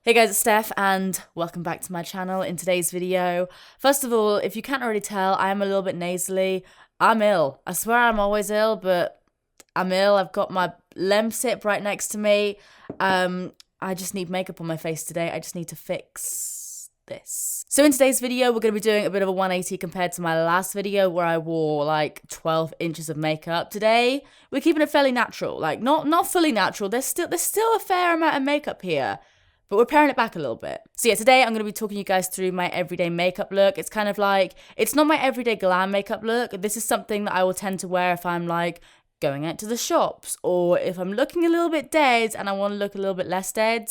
Hey guys, it's Steph and welcome back to my channel. In today's video, first of all, if you can't already tell, I am a little bit nasally. I'm ill. I swear I'm always ill, but I'm ill. I've got my lemsip right next to me. I just need makeup on my face today. I just need to fix this. So in today's video, we're going to be doing a bit of a 180 compared to my last video where I wore like 12 inches of makeup. Today, we're keeping it fairly natural. Like not fully natural. There's still a fair amount of makeup here, but we're paring it back a little bit. So yeah, today I'm going to be talking you guys through my everyday makeup look. It's kind of like, it's not my everyday glam makeup look. This is something that I will tend to wear if I'm like going out to the shops or if I'm looking a little bit dead and I want to look a little bit less dead.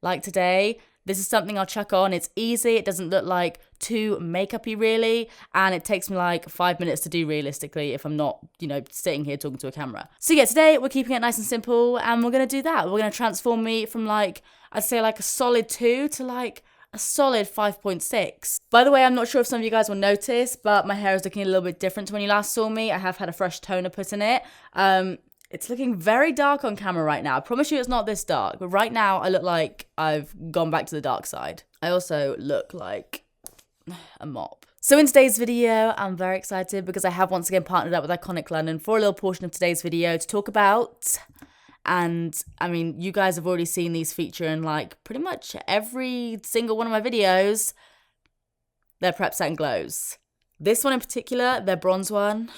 Like today, this is something I'll chuck on. It's easy. It doesn't look like too makeup-y really. And it takes me like 5 minutes to do realistically if I'm not, sitting here talking to a camera. So yeah, today we're keeping it nice and simple and we're going to do that. We're going to transform me from like, I'd say like a solid 2 to like a solid 5.6. By the way, I'm not sure if some of you guys will notice, but my hair is looking a little bit different to when you last saw me. I have had a fresh toner put in it. It's looking very dark on camera right now. I promise you it's not this dark, but right now I look like I've gone back to the dark side. I also look like a mop. So in today's video, I'm very excited because I have once again partnered up with Iconic London for a little portion of today's video to talk about. And I mean, you guys have already seen these feature in like pretty much every single one of my videos. Their Prep Set and Glows. This one in particular, their bronze one,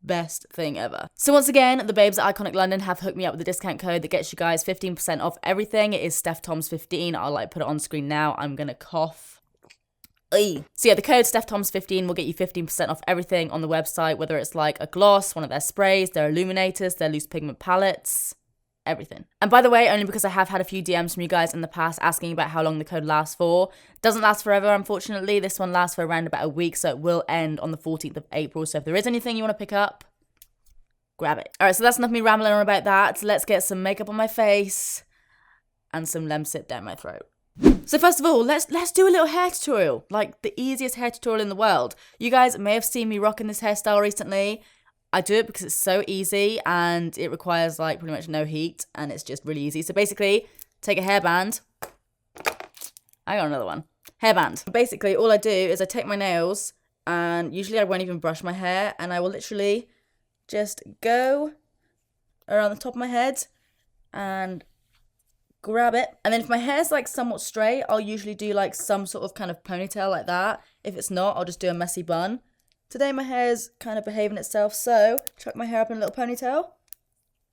best thing ever. So once again, the babes at Iconic London have hooked me up with a discount code that gets you guys 15% off everything. It is StephToms15. I'll like put it on screen now. I'm gonna cough. Ey. So yeah, the code StephToms15 will get you 15% off everything on the website, whether it's like a gloss, one of their sprays, their illuminators, their loose pigment palettes, everything. And by the way, only because I have had a few DMs from you guys in the past asking about how long the code lasts for. Doesn't last forever, unfortunately. This one lasts for around about a week, so it will end on the 14th of April. So if there is anything you want to pick up, grab it. All right, so that's enough of me rambling on about that. Let's get some makeup on my face and some lemsip down my throat. So first of all, let's do a little hair tutorial, like the easiest hair tutorial in the world. You guys may have seen me rocking this hairstyle recently. I do it because it's so easy and it requires like pretty much no heat and it's just really easy. So basically, take a hairband. I got another one. Hairband. Basically, all I do is I take my nails and usually I won't even brush my hair and I will literally just go around the top of my head and grab it. And then if my hair's like somewhat straight, I'll usually do like some sort of kind of ponytail like that. If it's not, I'll just do a messy bun. Today my hair's kind of behaving itself, so chuck my hair up in a little ponytail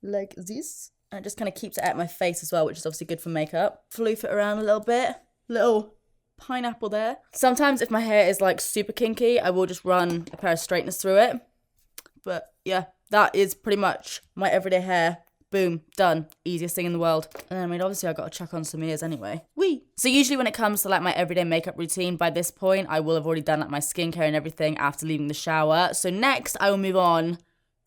like this. And it just kind of keeps it out of my face as well, which is obviously good for makeup. Floof it around a little bit. Little pineapple there. Sometimes if my hair is like super kinky, I will just run a pair of straighteners through it. But yeah, that is pretty much my everyday hair. Boom, done. Easiest thing in the world. And I mean, obviously I got to chuck on some ears anyway. Whee! So usually when it comes to like my everyday makeup routine, by this point, I will have already done like my skincare and everything after leaving the shower. So next, I will move on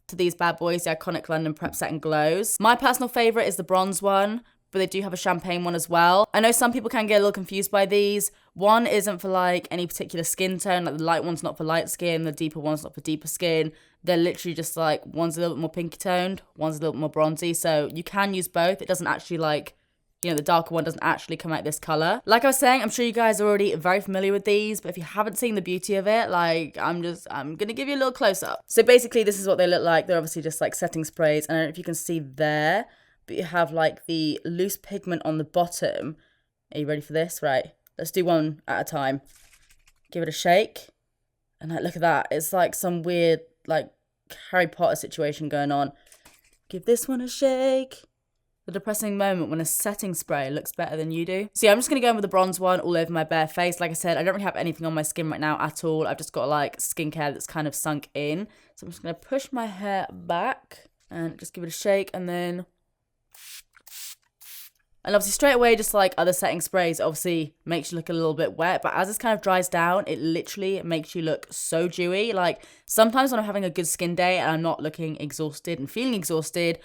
to these bad boys, the Iconic London Prep Set and Glows. My personal favorite is the bronze one, but they do have a champagne one as well. I know some people can get a little confused by these. One isn't for like any particular skin tone, like the light one's not for light skin, the deeper one's not for deeper skin. They're literally just like, one's a little bit more pinky toned, one's a little bit more bronzy, so you can use both. It doesn't actually like, the darker one doesn't actually come out this color. Like I was saying, I'm sure you guys are already very familiar with these, but if you haven't seen the beauty of it, like, I'm gonna give you a little close up. So basically this is what they look like. They're obviously just like setting sprays. I don't know if you can see there, but you have like the loose pigment on the bottom. Are you ready for this? Right, let's do one at a time. Give it a shake. And like, look at that. It's like some weird, like, Harry Potter situation going on. Give this one a shake. The depressing moment when a setting spray looks better than you do. So yeah, I'm just going to go in with the bronze one all over my bare face. Like I said, I don't really have anything on my skin right now at all. I've just got like skincare that's kind of sunk in. So I'm just going to push my hair back and just give it a shake and then... And obviously straight away, just like other setting sprays, obviously makes you look a little bit wet. But as this kind of dries down, it literally makes you look so dewy. Like sometimes when I'm having a good skin day and I'm not looking exhausted and feeling exhausted,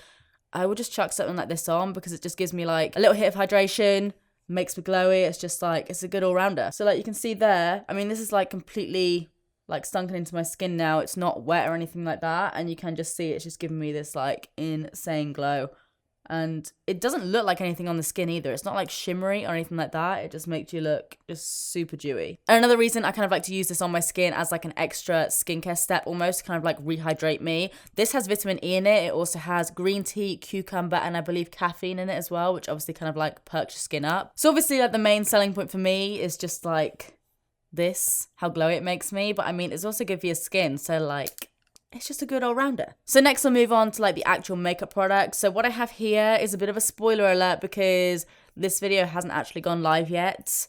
I will just chuck something like this on because it just gives me like a little hit of hydration, makes me glowy. It's just like, it's a good all-rounder. So like you can see there, I mean, this is like completely like sunken into my skin now. It's not wet or anything like that. And you can just see it's just giving me this like insane glow. And it doesn't look like anything on the skin either. It's not like shimmery or anything like that. It just makes you look just super dewy. And another reason I kind of like to use this on my skin as like an extra skincare step almost to kind of like rehydrate me. This has vitamin E in it. It also has green tea, cucumber, and I believe caffeine in it as well, which obviously kind of like perks your skin up. So obviously like the main selling point for me is just like this, how glowy it makes me. But I mean, it's also good for your skin. So like, it's just a good all-rounder. So next I'll move on to like the actual makeup products. So what I have here is a bit of a spoiler alert because this video hasn't actually gone live yet.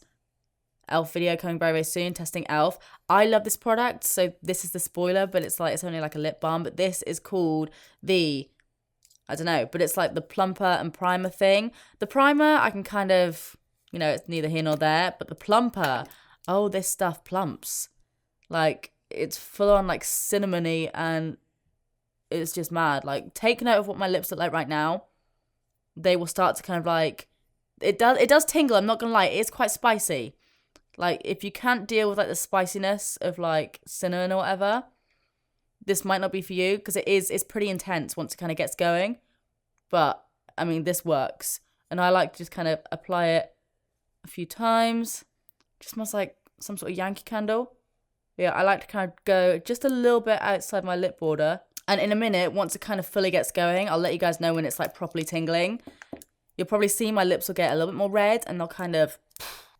Elf video coming very, very soon, testing Elf. I love this product, so this is the spoiler, but it's only like a lip balm. But this is called the, I don't know, but it's like the plumper and primer thing. The primer, I can kind of, you know, it's neither here nor there, but the plumper, oh, this stuff plumps. Like, it's full on like cinnamony and it's just mad. Like, take note of what my lips look like right now. They will start to kind of like, it does tingle, I'm not gonna lie, it is quite spicy. Like, if you can't deal with like the spiciness of like cinnamon or whatever, this might not be for you because it's pretty intense once it kind of gets going. But I mean, this works. And I like to just kind of apply it a few times. Just smells like some sort of Yankee Candle. Yeah, I like to kind of go just a little bit outside my lip border. And in a minute, once it kind of fully gets going, I'll let you guys know when it's like properly tingling. You'll probably see my lips will get a little bit more red and they'll kind of...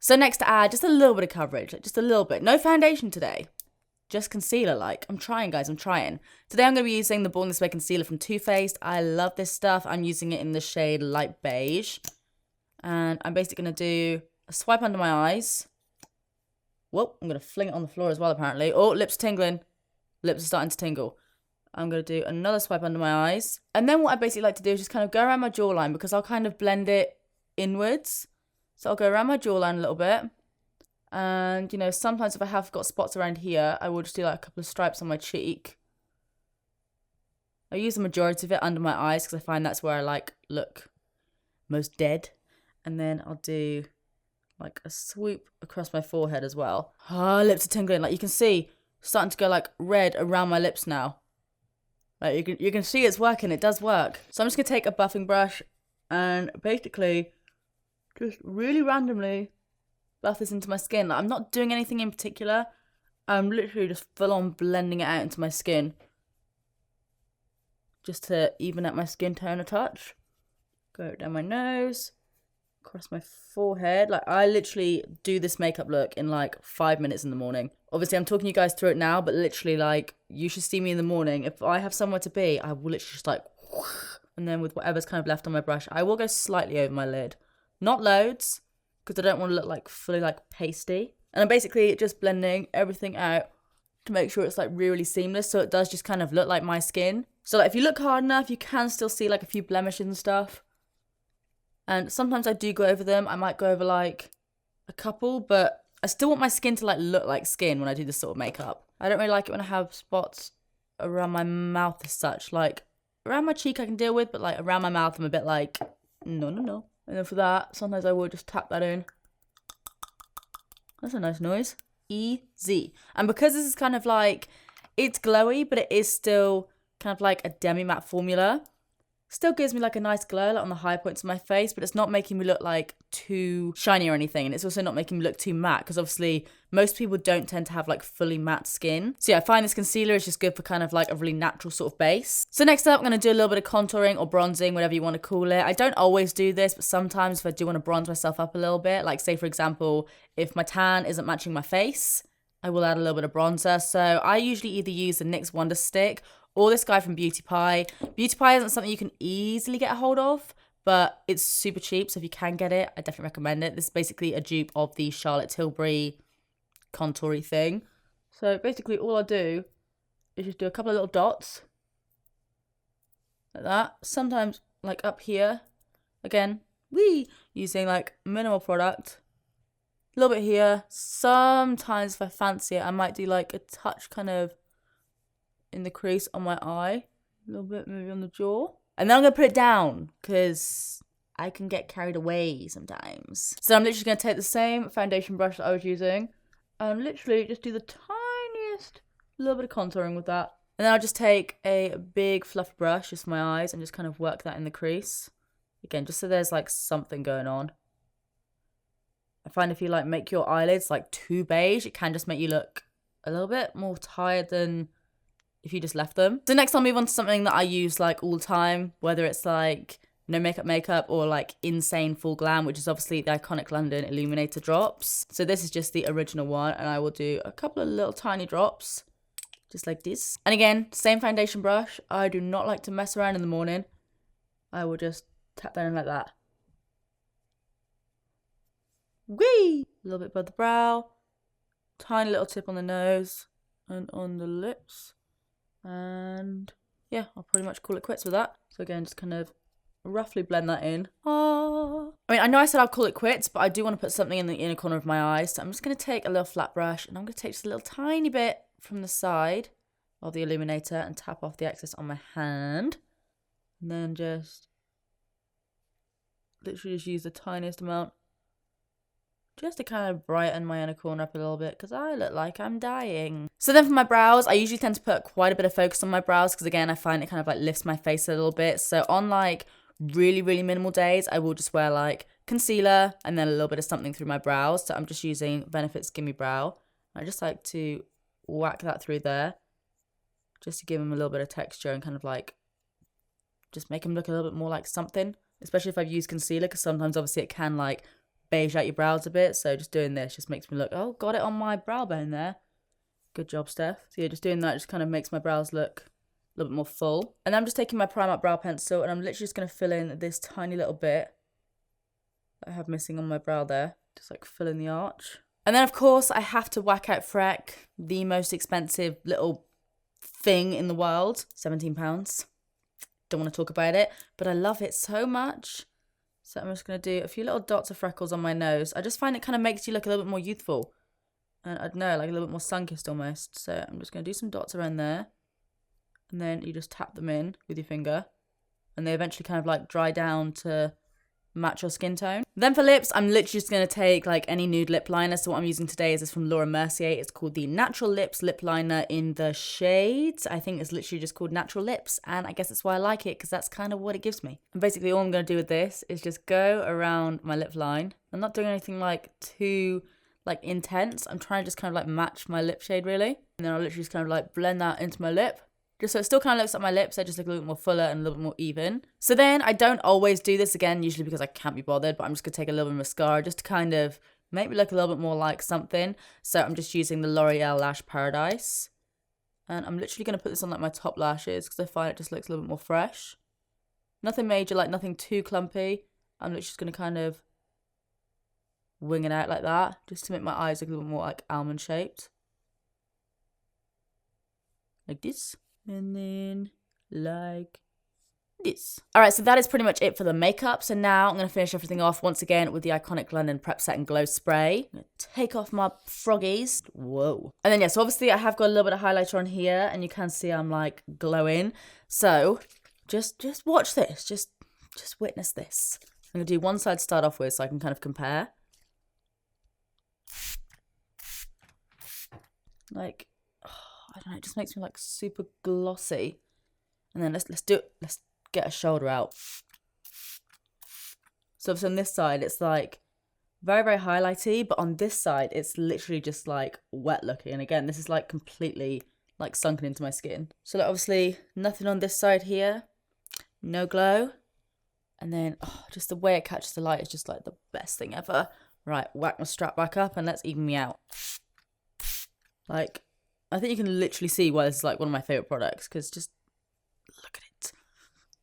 So next to add just a little bit of coverage, like just a little bit. No foundation today, just concealer like. I'm trying, guys, I'm trying. Today I'm going to be using the Born This Way concealer from Too Faced. I love this stuff. I'm using it in the shade Light Beige. And I'm basically going to do a swipe under my eyes. Whoa, I'm going to fling it on the floor as well, apparently. Oh, lips tingling. Lips are starting to tingle. I'm going to do another swipe under my eyes. And then what I basically like to do is just kind of go around my jawline because I'll kind of blend it inwards. So I'll go around my jawline a little bit. And, you know, sometimes if I have got spots around here, I will just do like a couple of stripes on my cheek. I use the majority of it under my eyes because I find that's where I like look most dead. And then I'll do like a swoop across my forehead as well. Oh, lips are tingling. Like you can see, starting to go like red around my lips now. Like you can see it's working. It does work. So I'm just gonna take a buffing brush and basically just really randomly buff this into my skin. Like, I'm not doing anything in particular. I'm literally just full on blending it out into my skin. Just to even out my skin tone a touch. Go down my nose. Across my forehead. Like, I literally do this makeup look in like 5 minutes in the morning. Obviously, I'm talking you guys through it now, but literally, like, you should see me in the morning. If I have somewhere to be, I will literally just like, and then with whatever's kind of left on my brush, I will go slightly over my lid. Not loads, because I don't want to look like fully like pasty. And I'm basically just blending everything out to make sure it's like really seamless, so it does just kind of look like my skin. So like if you look hard enough, you can still see like a few blemishes and stuff. And sometimes I do go over them. I might go over like a couple, but I still want my skin to like look like skin when I do this sort of makeup. I don't really like it when I have spots around my mouth as such. Like around my cheek I can deal with, but like around my mouth I'm a bit like, no. And then for that, sometimes I will just tap that in. That's a nice noise. Easy. And because this is kind of like, it's glowy, but it is still kind of like a demi-matte formula. Still gives me like a nice glow like on the high points of my face, but it's not making me look like too shiny or anything. And it's also not making me look too matte because obviously most people don't tend to have like fully matte skin. So yeah, I find this concealer is just good for kind of like a really natural sort of base. So next up, I'm going to do a little bit of contouring or bronzing, whatever you want to call it. I don't always do this, but sometimes if I do want to bronze myself up a little bit, like say for example, if my tan isn't matching my face, I will add a little bit of bronzer. So I usually either use the NYX Wonder Stick or this guy from Beauty Pie. Beauty Pie isn't something you can easily get a hold of, but it's super cheap. So if you can get it, I definitely recommend it. This is basically a dupe of the Charlotte Tilbury contoury thing. So basically all I do is just do a couple of little dots like that. Sometimes like up here, again, using like minimal product. A little bit here. Sometimes if I fancy it, I might do like a touch kind of in the crease on my eye. A little bit maybe on the jaw. And then I'm going to put it down because I can get carried away sometimes. So I'm literally going to take the same foundation brush that I was using and literally just do the tiniest little bit of contouring with that. And then I'll just take a big fluffy brush just for my eyes and just kind of work that in the crease. Again, just so there's like something going on. I find if you like make your eyelids like too beige, it can just make you look a little bit more tired than if you just left them. So next I'll move on to something that I use like all the time, whether it's like no makeup or like insane full glam, which is obviously the iconic London Illuminator drops. So this is just the original one, and I will do a couple of little tiny drops just like this. And again, same foundation brush. I do not like to mess around in the morning. I will just tap that in like that. Whee! A little bit above the brow, tiny little tip on the nose and on the lips. And yeah, I'll pretty much call it quits with that. So again, just kind of roughly blend that in. I mean, I know I said I'll call it quits, but I do want to put something in the inner corner of my eyes. So I'm just going to take a little flat brush and I'm going to take just a little tiny bit from the side of the Illuminator and tap off the excess on my hand. And then just literally just use the tiniest amount just to kind of brighten my inner corner up a little bit because I look like I'm dying. So then for my brows, I usually tend to put quite a bit of focus on my brows because again, I find it kind of like lifts my face a little bit. So on like really, really minimal days, I will just wear like concealer and then a little bit of something through my brows. So I'm just using Benefit's Gimme Brow. I just like to whack that through there just to give them a little bit of texture and kind of like just make them look a little bit more like something, especially if I've used concealer because sometimes obviously it can like beige out your brows a bit. So just doing this just makes me look, oh, got it on my brow bone there. Good job, Steph. So yeah, just doing that just kind of makes my brows look a little bit more full. And then I'm just taking my Primark brow pencil and I'm literally just going to fill in this tiny little bit that I have missing on my brow there. Just like fill in the arch. And then of course I have to whack out Freck, the most expensive little thing in the world. £17. Don't want to talk about it, but I love it so much. So I'm just going to do a few little dots of freckles on my nose. I just find it kind of makes you look a little bit more youthful. And I don't know, like a little bit more sun-kissed almost. So I'm just going to do some dots around there. And then you just tap them in with your finger. And they eventually kind of like dry down to match your skin tone. Then for lips, I'm literally just going to take like any nude lip liner. So what I'm using today is this from LOreal Mercier. It's called the Natural Lips Lip Liner in the shades. I think it's literally just called Natural Lips. And I guess that's why I like it because that's kind of what it gives me. And basically all I'm going to do with this is just go around my lip line. I'm not doing anything like too like intense. I'm trying to just kind of like match my lip shade really. And then I'll literally just kind of like blend that into my lip. Just so it still kind of looks like my lips, they just look a little bit more fuller and a little bit more even. So then I don't always do this again, usually because I can't be bothered, but I'm just going to take a little bit of mascara just to kind of make me look a little bit more like something. So I'm just using the L'Oreal Lash Paradise. And I'm literally going to put this on like my top lashes because I find it just looks a little bit more fresh. Nothing major, like nothing too clumpy. I'm literally just going to kind of wing it out like that just to make my eyes look a little bit more like almond shaped. Like this. And then like this. Alright, so that is pretty much it for the makeup. So now I'm going to finish everything off once again with the iconic London Prep Set and Glow Spray. I'm going to take off my froggies. Whoa. And then, yeah, so obviously I have got a little bit of highlighter on here and you can see I'm like glowing. So just watch this. Just witness this. I'm going to do one side to start off with so I can kind of compare. Like, I don't know, it just makes me like super glossy. And then let's do it. Let's get a shoulder out. So on this side, it's like very, very highlighty, but on this side, it's literally just like wet looking. And again, this is like completely like sunken into my skin. So like, obviously nothing on this side here, no glow. And then just the way it catches the light is just like the best thing ever. Right, whack my strap back up and let's even me out. Like, I think you can literally see why this is like one of my favourite products because just look at it.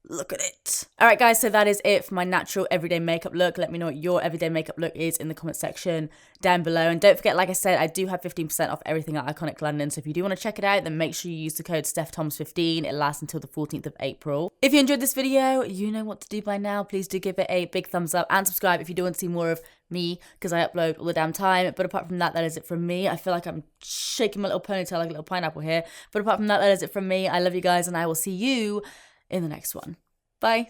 Look at it. Alright guys, so that is it for my natural everyday makeup look. Let me know what your everyday makeup look is in the comment section down below. And don't forget, like I said, I do have 15% off everything at Iconic London. So if you do want to check it out, then make sure you use the code StephThomas15. It lasts until the 14th of April. If you enjoyed this video, you know what to do by now. Please do give it a big thumbs up and subscribe if you do want to see more of me because I upload all the damn time. But apart from that, that is it from me. I feel like I'm shaking my little ponytail like a little pineapple here. But apart from that, that is it from me. I love you guys and I will see you in the next one. Bye.